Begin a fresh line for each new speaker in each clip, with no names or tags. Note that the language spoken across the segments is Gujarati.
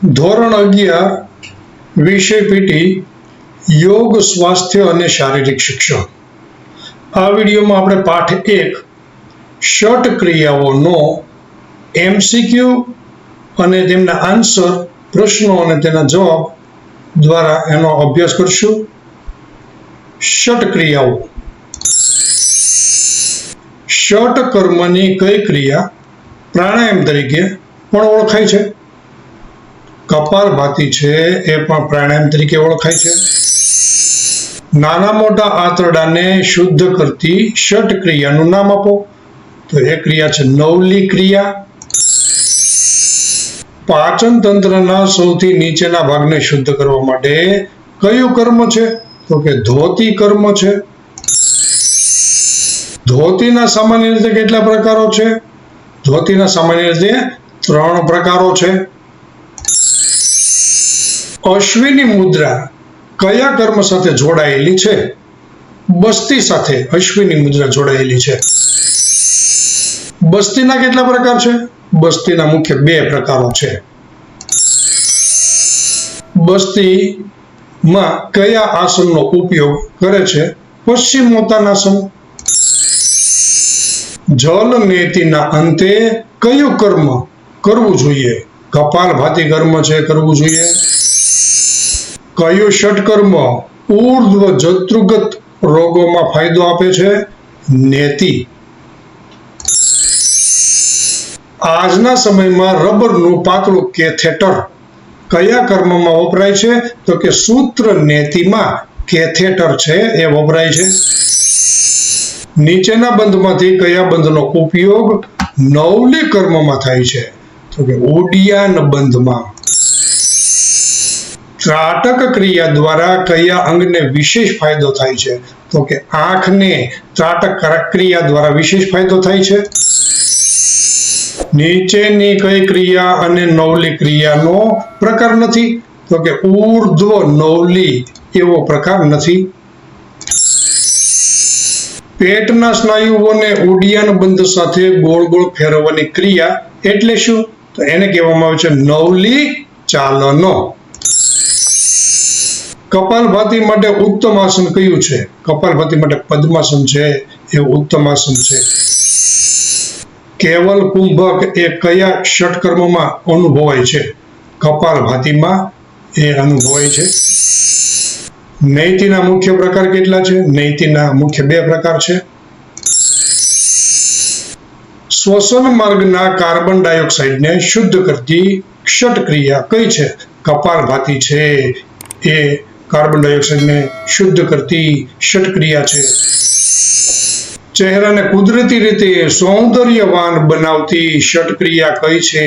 ધોરણ 11 વિષય પીટી યોગ સ્વાસ્થ્ય અને શારીરિક શિક્ષણ। આ વિડીયોમાં આપણે પાઠ 1 ષટ ક્રિયાઓનો એમસીક્યુ અને તેમના આન્સર પ્રશ્નો અને તેના જવાબ દ્વારા એનો અભ્યાસ કરશું। ષટ ક્રિયાઓ। ષટ કર્મની કઈ ક્રિયા પ્રાણાયામ તરીકે પણ ઓળખાય છે? કપાલભાતિ છે એ પણ પ્રાણાયામ તરીકે ઓળખાય છે। નાના મોટા આંતરડાને શુદ્ધ કરતી ષટ ક્રિયાનું નામ આપો। તો એ ક્રિયા છે નવલી ક્રિયા। પાચન તંત્રના સૌથી નીચેના ભાગને શુદ્ધ કરવા માટે કયું કર્મ છે? તો કે ધોતી કર્મ છે। ધોતીના સામાન્ય રીતે કેટલા પ્રકારો છે? ધોતીના સામાન્ય રીતે 3 પ્રકારો છે। અશ્વિની મુદ્રા કયા કર્મ સાથે જોડાયેલી છે? બસ્તી સાથે અશ્વિની મુદ્રા જોડાયેલી છે। બસ્તીના કેટલા પ્રકાર છે? બસ્તીના મુખ્ય 2 પ્રકારો છે। બસ્તીમાં કયા આસનનો ઉપયોગ કરે છે? પશ્ચિમોત્તાનાસન। જલ નેતિના અંતે કયું કર્મ કરવું જોઈએ? કપાલભાતિ કર્મ છે કરવું જોઈએ। કયું ષટકર્મ ઉર્ધ્વ જત્રુગત રોગોમાં ફાયદો આપે છે? નેતિ। આજના સમયમાં રબરનું પાતળું કેથેટર કયા કર્મમાં વપરાય છે? તો કે સૂત્ર નેતિમાં કેથેટર છે એ વપરાય છે। નીચેના બંધમાંથી કયા બંધનો ઉપયોગ નવલી કર્મમાં થાય છે? તો કે ઉડિયાન બંધમાં। ત્રાટક ક્રિયા દ્વારા કયા અંગને વિશેષ ફાયદો થાય છે? તો કે આંખને ત્રાટક ક્રિયા દ્વારા વિશેષ ફાયદો થાય છે। નીચેની કઈ ક્રિયા અને નવલી ક્રિયાનો પ્રકાર નથી? તો કે ઉર્ધ્વ નવલી એવો પ્રકાર નથી। પેટના સ્નાયુઓને ઉડિયાન બંધ સાથે ગોળ ગોળ ફેરવવાની ક્રિયા એટલે શું? તો એને કહેવામાં આવે છે નવલી ચાલનો। કપાલભાતિ માટે ઉત્તમ આસન કયું છે? કપાલભાતિ માટે પદ્માસન છે એ ઉત્તમ આસન છે। કેવલ કુંભક એ કયા ષટકર્મમાં અનુભવાય છે? કપાલભાતિમાં એ અનુભવાય છે। નૈતિના મુખ્ય પ્રકાર કેટલા છે? નૈતિના મુખ્ય 2 પ્રકાર છે। શ્વસન માર્ગના કાર્બન ડાયોક્સાઇડને શુદ્ધ કરતી ષટ ક્રિયા કઈ છે? કપાલભાતિ છે એ કાર્બન ડાયોક્સાઇડને શુદ્ધ કરતી ષટ ક્રિયા છે। ચહેરાને કુદરતી રીતે સૌંદર્યવાન બનાવતી ષટ ક્રિયા કઈ છે?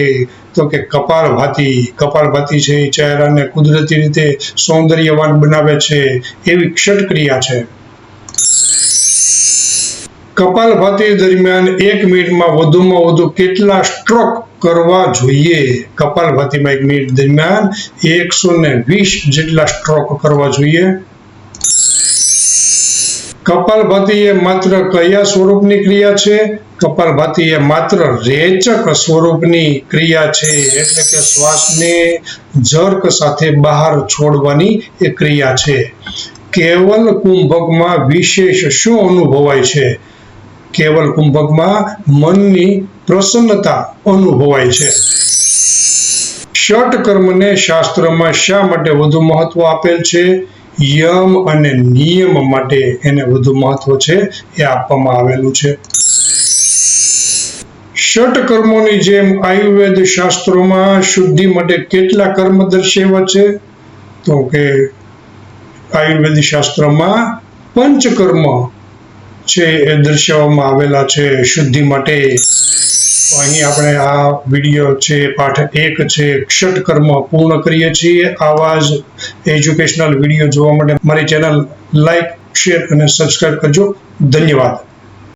તો કે કપાલભાતિ। કપાલભાતિ છે એ ચહેરાને કુદરતી રીતે સૌંદર્યવાન બનાવે છે એવી ષટ ક્રિયા છે। કપાલભાતિ દરમિયાન 1 મિનિટમાં વધુમાં વધુ કેટલા સ્ટ્રોક કરવા જોઈએ? કપાલભાતિમાં 1 મિનિટ દરમિયાન 120 જેટલા સ્ટ્રોક કરવા જોઈએ। કપાલભાતિ એ માત્ર કયા સ્વરૂપની ક્રિયા છે? કપાલભાતિ એ માત્ર રેચક સ્વરૂપની ક્રિયા છે, એટલે કે શ્વાસને જર્ક સાથે બહાર છોડવાની એ ક્રિયા છે। કેવલ કુંભકમાં વિશેષ શું અનુભવાય છે? કેવલ કુંભકમાં મનની પ્રસન્નતા અનુભવાય છે। ષટ કર્મને શાસ્ત્રમાં શા માટે વધુ મહત્વ આપેલ છે? યમ અને નિયમ માટે એને વધુ મહત્વ છે એ આપવામાં આવેલું છે। ષટ કર્મોની જેમ આયુર્વેદ શાસ્ત્રોમાં શુદ્ધિ માટે કેટલા કર્મ દર્શાવ્યા છે? તો કે આયુર્વેદ શાસ્ત્રમાં પંચકર્મ છે એ દર્શાવવામાં આવેલા છે શુદ્ધિ માટે। અહીં આપણે આ વિડીયો છે પાઠ 1 છે ષટ કર્મ પૂર્ણ કરીએ છીએ। આવા જ એજ્યુકેશનલ વિડીયો જોવા માટે મારી ચેનલ લાઈક, શેર અને સબસ્ક્રાઇબ કરજો। ધન્યવાદ।